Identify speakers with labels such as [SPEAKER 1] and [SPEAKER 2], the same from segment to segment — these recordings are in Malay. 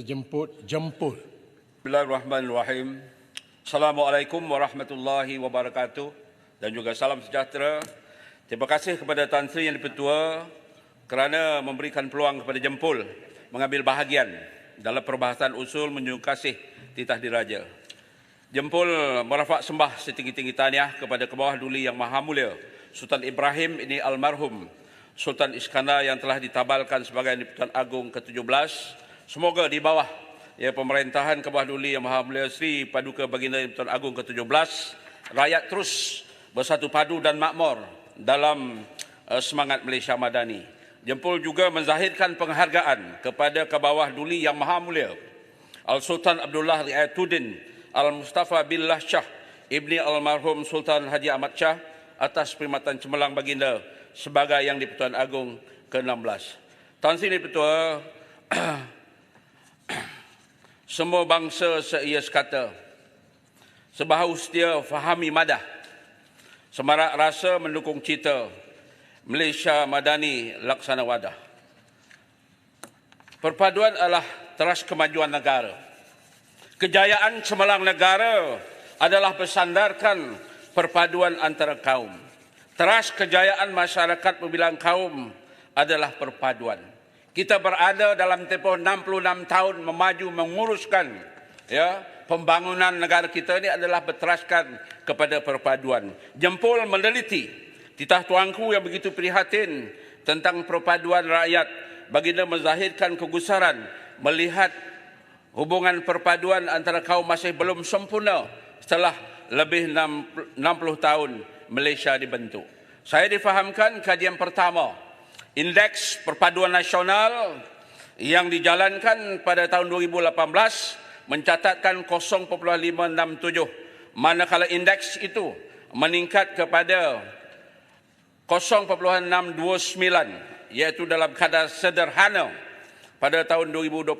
[SPEAKER 1] Jemput.
[SPEAKER 2] Bismillahirrahmanirrahim. Assalamualaikum warahmatullahi wabarakatuh dan juga salam sejahtera. Terima kasih kepada Tan Sri Yang Dipertua kerana memberikan peluang kepada Jempol mengambil bahagian dalam perbahasan usul menjunjung kasih titah diraja. Jempol merafak sembah setinggi-tinggi tahniah kepada ke bawah duli Yang Maha Mulia Sultan Ibrahim ini almarhum Sultan Iskandar yang telah ditabalkan sebagai Di-Pertuan Agong ke-17. Semoga di bawah pemerintahan ke bawah duli Yang Maha Mulia Sri Paduka Baginda Di-Pertuan Agong ke-17, rakyat terus bersatu padu dan makmur dalam semangat Malaysia Madani. Jempol juga menzahirkan penghargaan kepada ke bawah duli Yang Maha Mulia Al-Sultan Abdullah Riayatuddin Al-Mustafa Billah Shah Ibni Almarhum Sultan Haji Ahmad Shah atas perkhidmatan cemerlang baginda sebagai Yang Di-Pertuan Agong ke-16. Tan Sri Dipertua, semua bangsa seia sekata, sebaharu setia fahami madah, semarak rasa mendukung cita Malaysia Madani laksana wadah. Perpaduan adalah teras kemajuan negara. Kejayaan cemerlang negara adalah bersandarkan perpaduan antara kaum. Teras kejayaan masyarakat berbilang kaum adalah perpaduan. Kita berada dalam tempoh 66 tahun memaju menguruskan pembangunan negara kita ini adalah berteraskan kepada perpaduan. Jempol meneliti titah tuanku yang begitu prihatin tentang perpaduan rakyat. Baginda menzahirkan kegusaran melihat hubungan perpaduan antara kaum masih belum sempurna setelah lebih 60 tahun Malaysia dibentuk. Saya difahamkan kajian pertama Indeks Perpaduan Nasional yang dijalankan pada tahun 2018 mencatatkan 0.567, manakala indeks itu meningkat kepada 0.629, iaitu dalam kadar sederhana pada tahun 2022.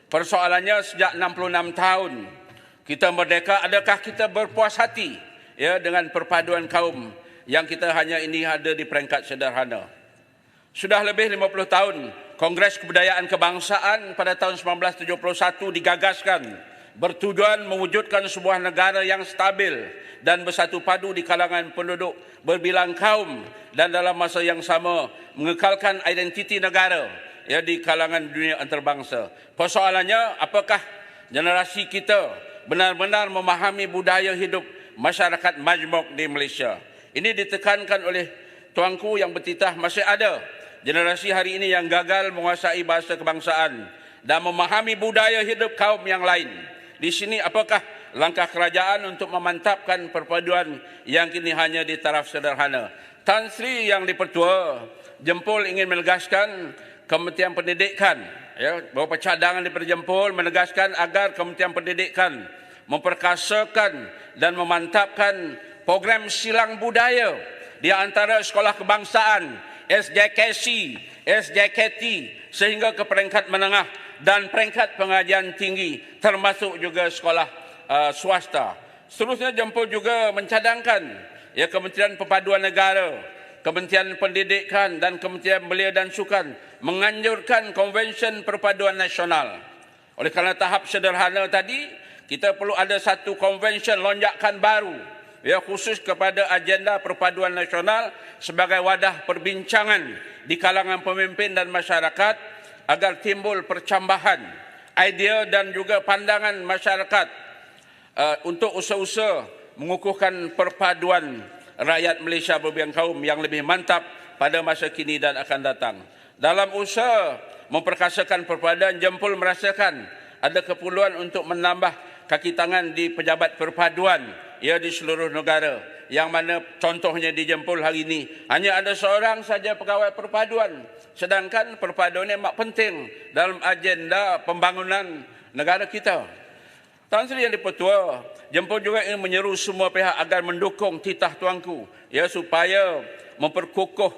[SPEAKER 2] Persoalannya sejak 66 tahun kita merdeka, adakah kita berpuas hati dengan perpaduan kaum yang kita hanya ini ada di peringkat sederhana? Sudah lebih 50 tahun, Kongres Kebudayaan Kebangsaan pada tahun 1971 digagaskan bertujuan mewujudkan sebuah negara yang stabil dan bersatu padu di kalangan penduduk berbilang kaum dan dalam masa yang sama mengekalkan identiti negara di kalangan dunia antarabangsa. Persoalannya, apakah generasi kita benar-benar memahami budaya hidup masyarakat majmuk di Malaysia? Ini ditekankan oleh tuanku yang bertitah, masih ada generasi hari ini yang gagal menguasai bahasa kebangsaan dan memahami budaya hidup kaum yang lain. Di sini apakah langkah kerajaan untuk memantapkan perpaduan yang kini hanya di taraf sederhana? Tan Sri Yang Dipertua, Jempol ingin menegaskan Kementerian Pendidikan, beberapa cadangan daripada Jempol menegaskan agar Kementerian Pendidikan memperkasakan dan memantapkan program silang budaya di antara sekolah kebangsaan, SJKC, SJKT sehingga ke peringkat menengah dan peringkat pengajian tinggi termasuk juga sekolah swasta. Seterusnya Jempol juga mencadangkan Kementerian Perpaduan Negara, Kementerian Pendidikan dan Kementerian Belia dan Sukan menganjurkan Konvensyen Perpaduan Nasional. Oleh kerana tahap sederhana tadi, kita perlu ada satu konvensyen lonjakan baru khusus kepada agenda perpaduan nasional sebagai wadah perbincangan di kalangan pemimpin dan masyarakat agar timbul percambahan idea dan juga pandangan masyarakat untuk usaha-usaha mengukuhkan perpaduan rakyat Malaysia berbilang kaum yang lebih mantap pada masa kini dan akan datang. Dalam usaha memperkasakan perpaduan, Jempol merasakan ada keperluan untuk menambah kaki tangan di pejabat perpaduan di seluruh negara, yang mana contohnya di Jempol hari ini hanya ada seorang saja pegawai perpaduan, sedangkan perpaduan ini amat penting dalam agenda pembangunan negara kita. Tan Sri Yang Dipertua, Jempol juga ingin menyeru semua pihak agar mendukung titah tuanku supaya memperkukuh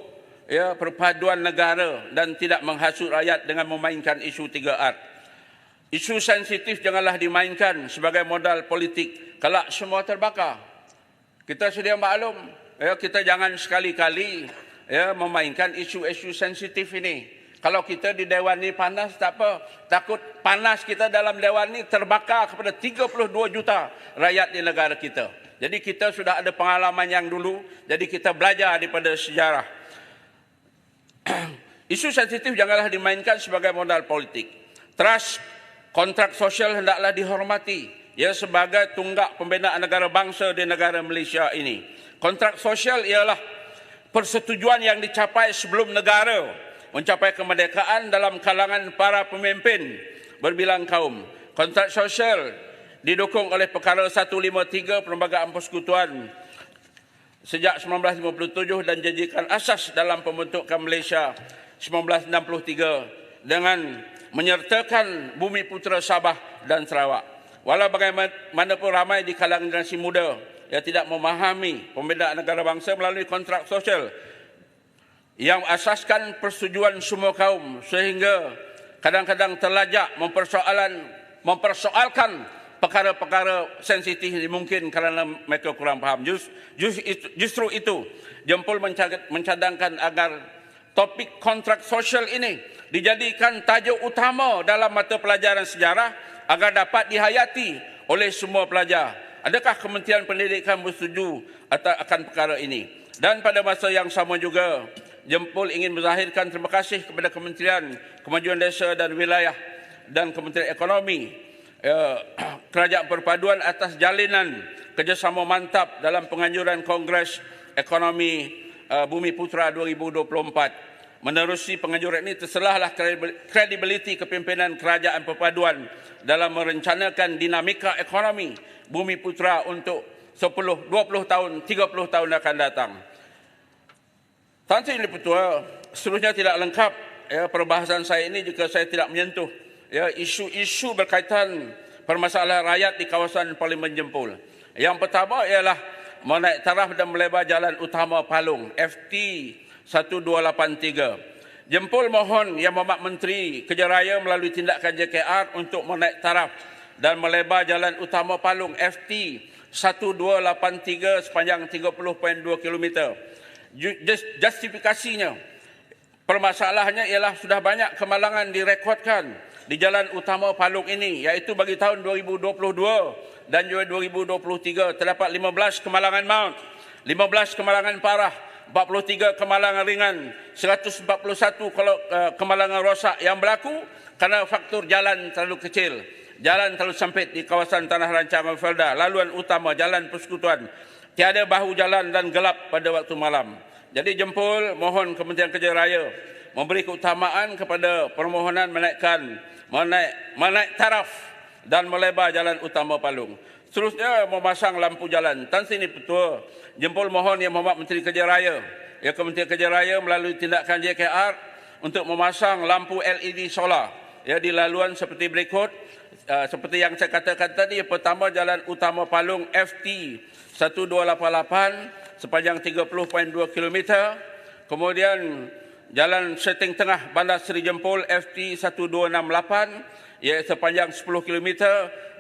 [SPEAKER 2] perpaduan negara dan tidak menghasut rakyat dengan memainkan isu 3R. Isu sensitif janganlah dimainkan sebagai modal politik. Kelak semua terbakar. Kita sedia maklum, kita jangan sekali-kali memainkan isu-isu sensitif ini. Kalau kita di Dewan ni panas, tak apa. Takut panas kita dalam Dewan ni terbakar kepada 32 juta rakyat di negara kita. Jadi kita sudah ada pengalaman yang dulu, jadi kita belajar daripada sejarah. Isu sensitif janganlah dimainkan sebagai modal politik. Trust, kontrak sosial hendaklah dihormati. Ia sebagai tunggak pembinaan negara bangsa di negara Malaysia ini. Kontrak sosial ialah persetujuan yang dicapai sebelum negara mencapai kemerdekaan dalam kalangan para pemimpin berbilang kaum. Kontrak sosial didukung oleh perkara 153 Perlembagaan Persekutuan sejak 1957 dan jadikan asas dalam pembentukan Malaysia 1963 dengan menyertakan Bumi Putera Sabah dan Sarawak. Walau bagaimanapun ramai di kalangan generasi muda yang tidak memahami pembinaan negara bangsa melalui kontrak sosial yang asaskan persetujuan semua kaum sehingga kadang-kadang terlajak mempersoalkan perkara-perkara sensitif ini mungkin kerana mereka kurang faham. Justru itu Jempol mencadangkan agar topik kontrak sosial ini dijadikan tajuk utama dalam mata pelajaran sejarah agar dapat dihayati oleh semua pelajar. Adakah Kementerian Pendidikan bersetuju akan perkara ini? Dan pada masa yang sama juga Jempol ingin menzahirkan terima kasih kepada Kementerian Kemajuan Desa dan Wilayah dan Kementerian Ekonomi Kerajaan Perpaduan atas jalinan kerjasama mantap dalam penganjuran Kongres Ekonomi Bumi Putera 2024. Menerusi penganjuran ini terselahlah kredibiliti kepimpinan Kerajaan Perpaduan dalam merencanakan dinamika ekonomi Bumi Putera untuk 10, 20 tahun, 30 tahun akan datang. Tan Sri Ketua, seterusnya tidak lengkap perbahasan saya ini jika saya tidak menyentuh isu-isu berkaitan permasalahan rakyat di kawasan Parlimen Jempol. Yang pertama ialah menaik taraf dan melebar jalan utama Palung FT 1283. Jempol mohon Yang Berhormat Menteri Kerja Raya melalui tindakan JKR untuk menaik taraf dan melebar jalan utama Palung FT 1283 sepanjang 30.2 km. Justifikasinya, permasalahannya ialah sudah banyak kemalangan direkodkan di jalan utama Palung ini, iaitu bagi tahun 2022 dan juga 2023 terdapat 15 kemalangan maut, 15 kemalangan parah, 43 kemalangan ringan, 141 kemalangan rosak yang berlaku kerana faktor jalan terlalu kecil, jalan terlalu sempit di kawasan Tanah Rancangan Felda, laluan utama Jalan Persekutuan, tiada bahu jalan dan gelap pada waktu malam. Jadi Jempol mohon Kementerian Kerja Raya memberi keutamaan kepada permohonan menaik taraf dan melebar jalan utama Palung. Seterusnya memasang lampu jalan. Tan Sri Ketua, Jempol mohon Yang Berhormat Menteri Kerja Raya, Kementerian Kerja Raya melalui tindakan JKR untuk memasang lampu LED solar di laluan seperti berikut. Seperti yang saya katakan tadi, pertama jalan utama Palung FT 1288 sepanjang 30.2 km. Kemudian jalan setting tengah Bandar Seri Jempol FT 1268 iaitu sepanjang 10 km.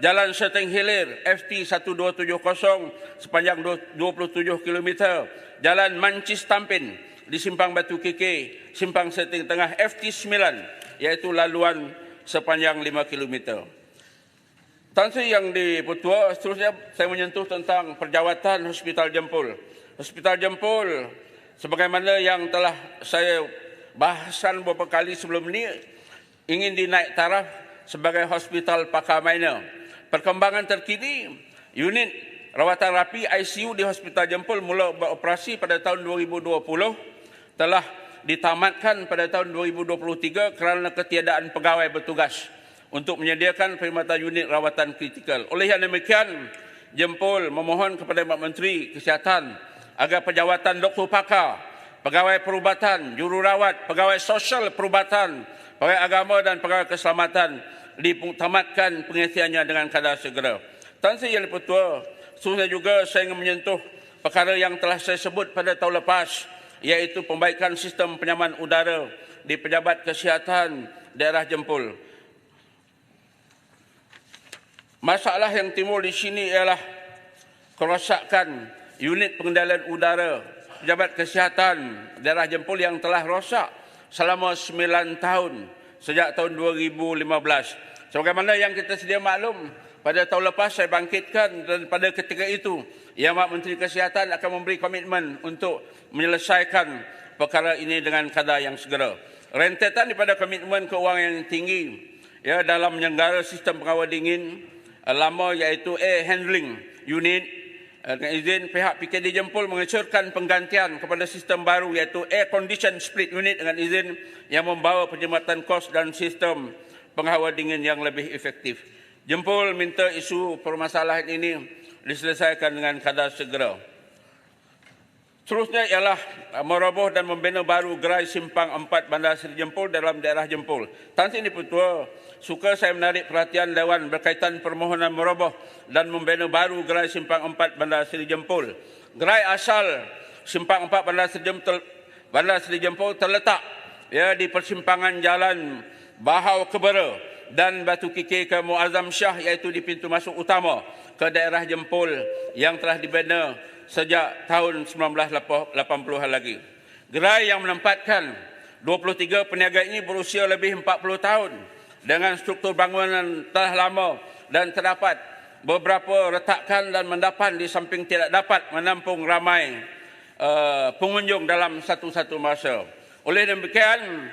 [SPEAKER 2] Jalan setting hilir FT 1270 sepanjang 27 km. Jalan Mancis Tampin di Simpang Batu Keke, simpang setting tengah FT 9 iaitu laluan sepanjang 5 km. Tan Sri Yang Di-Pertua, seterusnya saya menyentuh tentang perjawatan Hospital Jempol. Hospital Jempol, sebagaimana yang telah saya bahasan beberapa kali sebelum ini, ingin dinaik taraf sebagai hospital pakar minor. Perkembangan terkini, unit rawatan rapi ICU di Hospital Jempol mula beroperasi pada tahun 2020, telah ditamatkan pada tahun 2023 kerana ketiadaan pegawai bertugas untuk menyediakan perkhidmatan unit rawatan kritikal. Oleh yang demikian, Jempol memohon kepada Menteri Kesihatan agar pejawatan doktor pakar, pegawai perubatan, jururawat, pegawai sosial perubatan, pegawai agama dan pegawai keselamatan ditamatkan pengisiannya dengan kadar segera. Tan Sri Yang Di-Pertua, seterusnya juga saya ingin menyentuh perkara yang telah saya sebut pada tahun lepas, iaitu pembaikan sistem penyaman udara di pejabat kesihatan daerah Jempol. Masalah yang timbul di sini ialah kerosakan unit pengendalian udara pejabat kesihatan daerah Jempol yang telah rosak selama 9 tahun sejak tahun 2015. Sebagaimana yang kita sedia maklum, pada tahun lepas saya bangkitkan dan pada ketika itu Yang Menteri Kesihatan akan memberi komitmen untuk menyelesaikan perkara ini dengan kadar yang segera. Rentetan daripada komitmen keuangan yang tinggi dalam menyelenggara sistem pengawal dingin lama iaitu Air Handling Unit dengan izin pihak PKD Jempol mengesyorkan penggantian kepada sistem baru iaitu Air Condition Split Unit dengan izin yang membawa penjimatan kos dan sistem pengawal dingin yang lebih efektif. Jempol minta isu permasalahan ini diselesaikan dengan kadar segera. Seterusnya ialah meroboh dan membina baru gerai Simpang 4 Bandar Seri Jempol dalam daerah Jempol. Tan Sri Dipertua, suka saya menarik perhatian Dewan berkaitan permohonan meroboh dan membina baru gerai Simpang 4 Bandar Seri Jempol. Gerai asal Simpang 4 Bandar Seri Jempol terletak di persimpangan jalan Bahau Kebera dan Batu Kikir ke Muazzam Shah, iaitu di pintu masuk utama ke daerah Jempol yang telah dibina sejak tahun 1980-an lagi. Gerai yang menempatkan 23 peniaga ini berusia lebih 40 tahun dengan struktur bangunan telah lama dan terdapat beberapa retakan dan mendapan di samping tidak dapat menampung ramai pengunjung dalam satu-satu masa. Oleh demikian,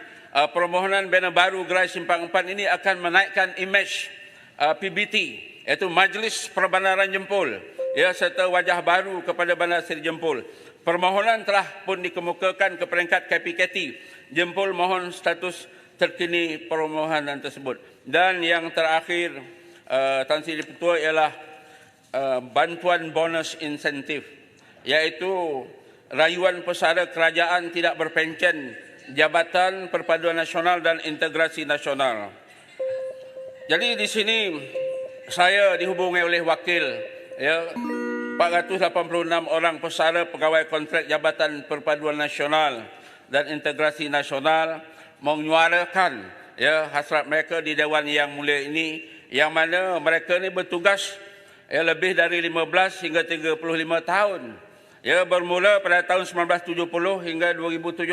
[SPEAKER 2] permohonan bina baru gerai Simpang 4 ini akan menaikkan imej PBT, iaitu Majlis Perbandaran Jempol, serta wajah baru kepada Bandar Seri Jempol. Permohonan telah pun dikemukakan ke peringkat KPKT. Jempol mohon status terkini permohonan tersebut. Dan yang terakhir, Tan Sri Dipertua ialah bantuan bonus insentif, iaitu rayuan pesara kerajaan tidak berpencen Jabatan Perpaduan Nasional dan Integrasi Nasional. Jadi di sini saya dihubungi oleh wakil 486 orang pesara pegawai kontrak Jabatan Perpaduan Nasional dan Integrasi Nasional menyuarakan hasrat mereka di Dewan Yang Mulia ini, yang mana mereka ini bertugas lebih dari 15 hingga 35 tahun. Bermula pada tahun 1970 hingga 2017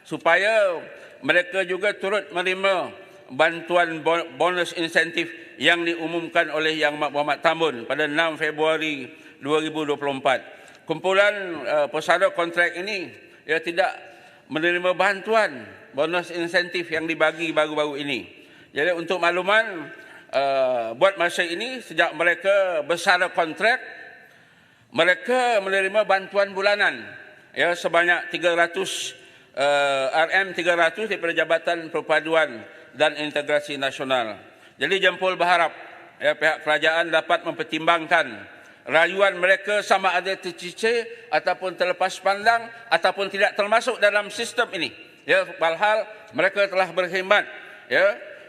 [SPEAKER 2] supaya mereka juga turut menerima bantuan bonus insentif yang diumumkan oleh Yang Muhammad Tamun pada 6 Februari 2024. Kumpulan pesara kontrak ini tidak menerima bantuan bonus insentif yang dibagi baru-baru ini. Jadi untuk makluman, buat masa ini sejak mereka bersara kontrak, mereka menerima bantuan bulanan sebanyak 300 RM300 daripada Jabatan Perpaduan dan Integrasi Nasional. Jadi Jempol berharap pihak kerajaan dapat mempertimbangkan rayuan mereka sama ada tercicir ataupun terlepas pandang ataupun tidak termasuk dalam sistem ini. Walhal mereka telah berkhidmat,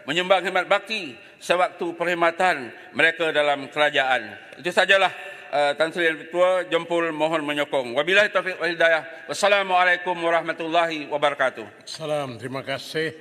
[SPEAKER 2] menyumbang khidmat bakti sewaktu perkhidmatan mereka dalam kerajaan. Itu sajalah Tan Sri Dipertua, Jempol mohon menyokong. Wabillahi taufiq wal hidayah. Wassalamualaikum warahmatullahi wabarakatuh.
[SPEAKER 1] Salam, terima kasih.